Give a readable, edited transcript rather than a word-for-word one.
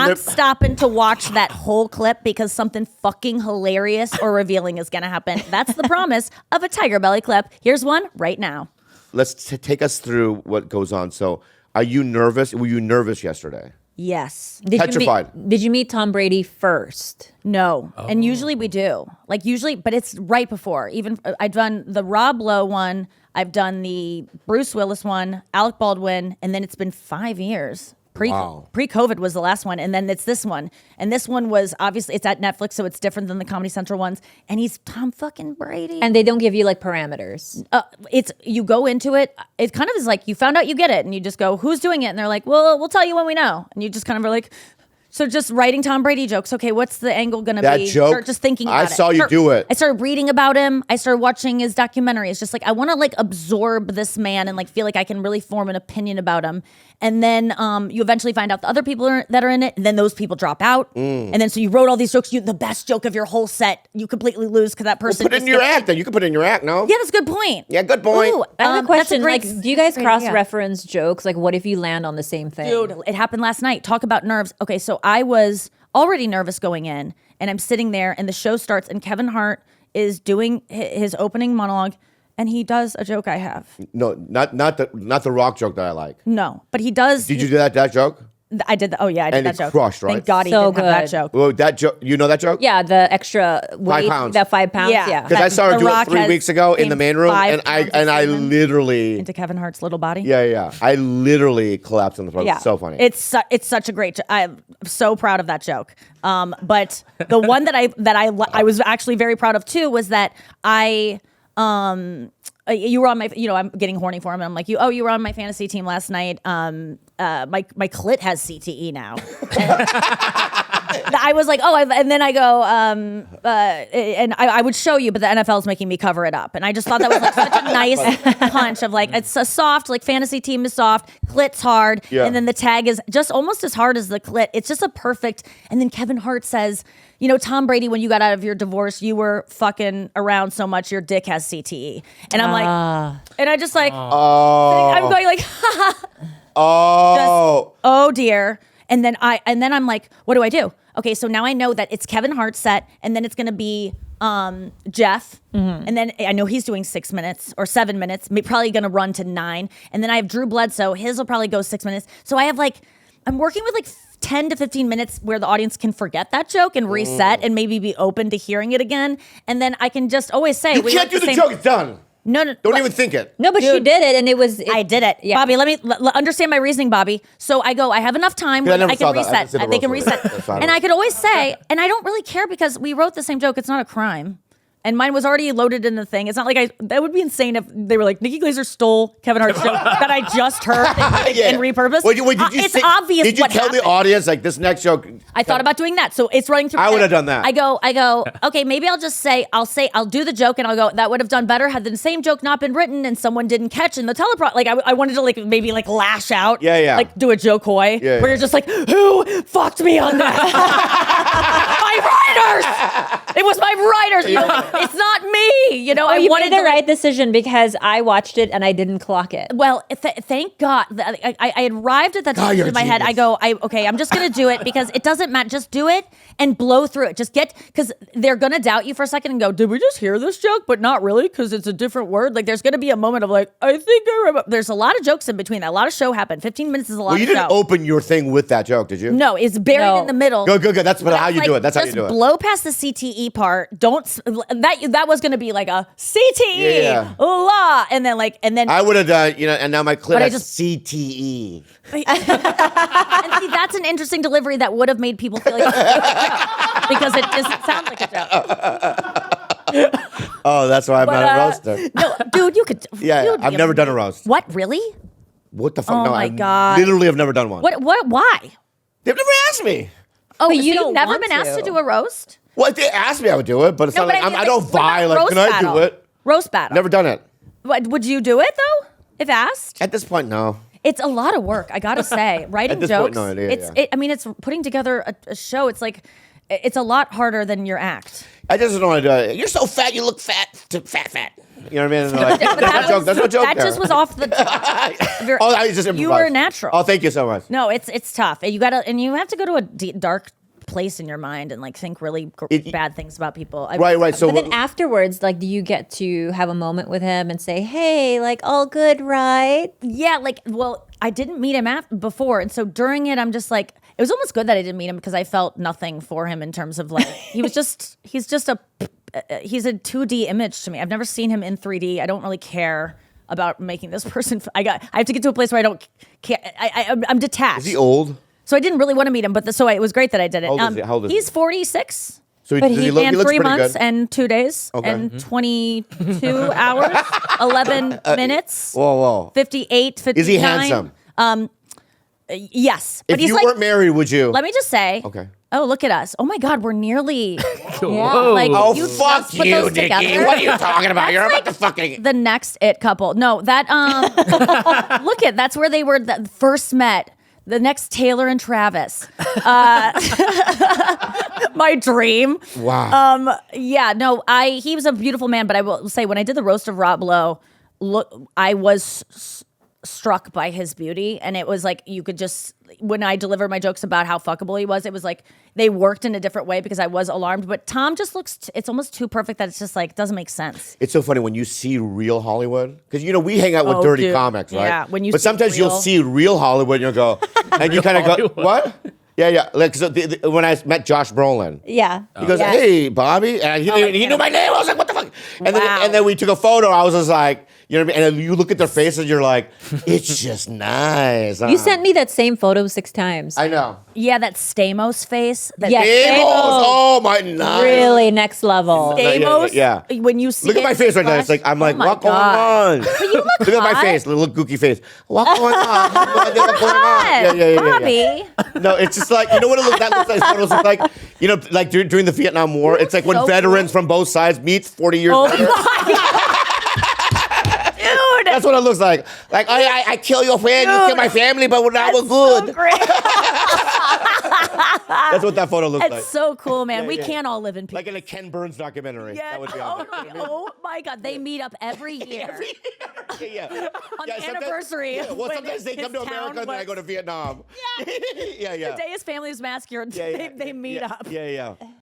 I'm stopping to watch that whole clip because something fucking hilarious or revealing is going to happen. That's the promise of a Tiger Belly clip. Here's one right now. Let's take us through what goes on. So, are you nervous? Were you nervous yesterday? Yes. Petrified. Did you meet Tom Brady first? No. Oh. And usually we do. Like usually, but it's right before. Even I've done the Rob Lowe one. I've done the Bruce Willis one, Alec Baldwin, and then it's been 5 years. Pre-COVID was the last one, and then it's this one. And this one was obviously, it's at Netflix, so it's different than the Comedy Central ones. And he's Tom fucking Brady. And they don't give you like parameters. You go into it, it kind of is like you found out you get it, and you just go, who's doing it? And they're like, well, we'll tell you when we know. And you just kind of are like, so just writing Tom Brady jokes. Okay, what's the angle going to be? That joke? Start just thinking about it. I saw you do it. I started reading about him. I started watching his documentary. It's just like, I want to like absorb this man and like feel like I can really form an opinion about him. And then you eventually find out the other people that are in it, and then those people drop out. And then so you wrote all these jokes. The best joke of your whole set, you completely lose because that person. Put it in your act. Then you can put it in your act. No. Yeah, that's a good point. Yeah, good point. Ooh, I have a question. Great, like, do you guys cross-reference jokes? Like, what if you land on the same thing? Dude, it happened last night. Talk about nerves. Okay, so I was already nervous going in, and I'm sitting there, and the show starts, and Kevin Hart is doing his opening monologue. And he does a joke I have. No, not the rock joke that I like. No, but he does. Did you do that joke? I did. I did that joke. Crushed, right? Thank God he So didn't have that joke. Well, that joke. You know that joke? Yeah, the extra weight, 5 pounds. the 5 pounds. Yeah. Because I saw her do it 3 weeks ago in the main room, and I literally into Kevin Hart's little body. Yeah. I literally collapsed on the floor. Yeah. It's so funny. It's such a great. I'm so proud of that joke. But the one that I was actually very proud of too was that you were on my, I'm getting horny for him, and I'm like, you were on my fantasy team last night. My clit has CTE now. I was like, and then I go, and I would show you, but the NFL is making me cover it up. And I just thought that was like such a nice punch of like, it's a soft, like fantasy team is soft, clit's hard. Yeah. And then the tag is just almost as hard as the clit. It's just a perfect. And then Kevin Hart says, Tom Brady, when you got out of your divorce, you were fucking around so much, your dick has CTE. And I'm like, and I just like, I'm going like, oh dear. And then I'm like, what do I do? Okay, so now I know that it's Kevin Hart's set, and then it's gonna be Jeff, and then I know he's doing 6 minutes or 7 minutes, probably gonna run to 9, and then I have Drew Bledsoe, his will probably go 6 minutes. So I have I'm working with 10 to 15 minutes where the audience can forget that joke and reset and maybe be open to hearing it again, and then I can just always say, you can't do the joke. It's done. No. Don't even think it. No, but she did it, and it was. I did it, yeah. Bobby. Let me understand my reasoning, Bobby. So I go. I have enough time. I can reset. They can reset, and I could always say, and I don't really care because we wrote the same joke. It's not a crime. And mine was already loaded in the thing. It's not like that would be insane if they were like, Nikki Glaser stole Kevin Hart's joke that I just heard and repurposed. Wait, it's obvious. Did you tell the audience this next joke? I thought about doing that. So it's running through. I would have done that. I go, okay, maybe I'll do the joke and I'll go, that would have done better had the same joke not been written and someone didn't catch in the teleprompter. I wanted to maybe lash out. Yeah. Like do a Joe Coy where you're just like, who fucked me on that? My writers! It was my writers! It's not me, you made the right decision because I watched it and I didn't clock it. Well, thank God. I had arrived at that decision in my head. I go, I'm just going to do it because it doesn't matter. Just do it and blow through it. Because they're going to doubt you for a second and go, did we just hear this joke? But not really because it's a different word. There's going to be a moment of I think I remember. There's a lot of jokes in between that. A lot of show happened. 15 minutes is a lot of show. You didn't open your thing with that joke, did you? No, it's buried in the middle. Good. That's how you do it. That's how you do it. Just blow past the CTE part. Don't, that was going to to be like a CTE, la, and then I would have done, and now my clip has CTE. And see, that's an interesting delivery that would have made people feel like because it doesn't sound like a joke. Oh, that's why I'm not a roaster. No, dude, you could. Yeah, I've never done a roast. What, really? What the fuck? Oh no, my God. Literally have never done one. What? Why? They've never asked me. Oh, but you've never been asked to do a roast? Well, if they asked me, I would do it, but it's not like I don't vie. Like, can I do it? Roast battle. Never done it. What, would you do it though, if asked? At this point, no. It's a lot of work, I gotta say. Writing jokes. Point, no idea, it's putting together a show. It's like, it's a lot harder than your act. I just don't want to do it. You're so fat, you look fat. Fat. You know what I mean? And they're like, that's no joke. That's no joke. That just was off the top. of your- Oh, I just you improvised. were natural. Oh, thank you so much. No, it's tough. You have to go to a dark place in your mind and like think really bad things about people. Right. So But then afterwards, like, do you get to have a moment with him and say, "Hey, like, all good, right?" Yeah, I didn't meet him before, and so during it, I'm just like, it was almost good that I didn't meet him because I felt nothing for him in terms of like he's just a 2D image to me. I've never seen him in 3D. I don't really care about making this person. I have to get to a place where I don't care. I'm detached. is he old? So I didn't really want to meet him, but it was great that I did it. How old is he? He's 46. So But does he look, And he looks 3 pretty months good. and 2 days Okay. and 22 hours, 11 minutes, Whoa. 58, 59. Is he handsome? Yes. But If he's you like, weren't married, would you? let me just say. Okay. Oh, look at us. Oh my God, we're nearly. Whoa. Like, Oh, you fuck just put you, those Nikki. together. What are you talking about? You're about to fucking... The next it couple. No, that that's where they were first met. The next Taylor and Travis. My dream. Wow. Yeah, no, he was a beautiful man, but I will say when I did the roast of Rob Lowe, I was struck by his beauty, and it was like you could just when I delivered my jokes about how fuckable he was, it was like they worked in a different way because I was alarmed. But Tom just looks it's almost too perfect that it's just like doesn't make sense. It's so funny when you see real Hollywood, because we hang out with Oh, dirty dude. comics, right? Yeah, when you but see sometimes you'll real- see real Hollywood, and you'll go, and you kind of go, what? Yeah. Like so when I met Josh Brolin, Yeah. he goes, Yeah. "Hey, Bobby," and he knew my name. I was like, "What the fuck?" And Wow. then we took a photo. I was just like, you know what I mean? And then you look at their faces, and you're like, "It's just nice." You sent me that same photo 6 times. I know. Yeah, that Stamos face. That Yes. Amos, oh my, nice. Really next level. Stamos. Yeah. When you see Look at my it face right now. It's like flash- I'm like, oh my what going God. on? But you look Look at my hot. face, little gooky face. What going on? I have no idea what's going on. Yeah. Bobby. No, it's just like what that looks like. Photos look like like during the Vietnam War. It's like when so veterans from both sides meet 40 years Oh later. my God. Dude. That's what it looks like. Like I kill your friend, you kill my family, but when I was good. So great. That's what that photo looks It's like. so cool, man. We yeah. can't all live in peace. Like in a Ken Burns documentary. Yeah. That would be on there. Oh my God. They meet up every year. Yeah. On the sometimes- anniversary Yeah, well, when sometimes they his come to town America and then I was- go to Vietnam. Yeah. The day his family was massacred, they meet up. Yeah.